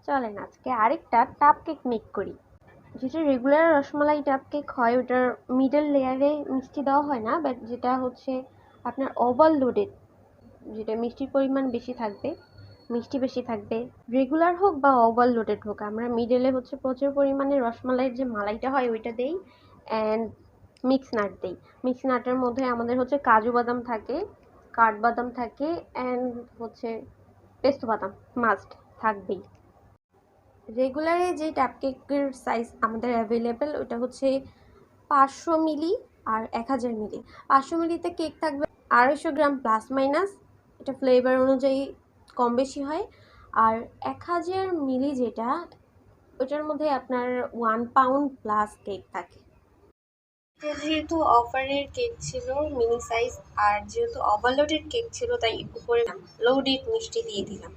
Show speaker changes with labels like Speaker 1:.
Speaker 1: চলেন আজকে আরেকটা টাপ কেক মেক করি। যেটা রেগুলার রসমালাই টাপ কেক হয় ওটার মিডল লেয়ারে মিষ্টি দেওয়া হয় না, বাট যেটা হচ্ছে আপনার ওভারলোডেড, যেটা মিষ্টির পরিমাণ বেশি থাকবে, মিষ্টি বেশি থাকবে। রেগুলার হোক বা ওভারলোডেড হোক, আমরা মিডলে হচ্ছে প্রচুর পরিমাণে রসমালাইয়ের যে মালাইটা হয় ওইটা দেই, অ্যান্ড মিক্স নাট দেই। মিক্স নাটের মধ্যে আমাদের হচ্ছে কাজু বাদাম থাকে, কাঠবাদাম থাকে, অ্যান্ড হচ্ছে পেস্তো বাদাম মাস্ট থাকবেই। রেগুলারে যে টাপ কেকের সাইজ আমাদের অ্যাভেলেবেল ওটা হচ্ছে 500 মিলি আর 1000 মিলি। 500 মিলিতে কেক থাকবে 250 গ্রাম প্লাস মাইনাস, এটা ফ্লেভার অনুযায়ী কম বেশি হয়। আর 1000 মিলি যেটা, ওটার মধ্যে আপনার 1 পাউন্ড প্লাস কেক থাকে। এটা যেহেতু অফারের কেক ছিল মিনি সাইজ, আর যেহেতু ওভারলোডেড কেক ছিল তাই উপরে লোডেড মিষ্টি দিয়ে দিলাম।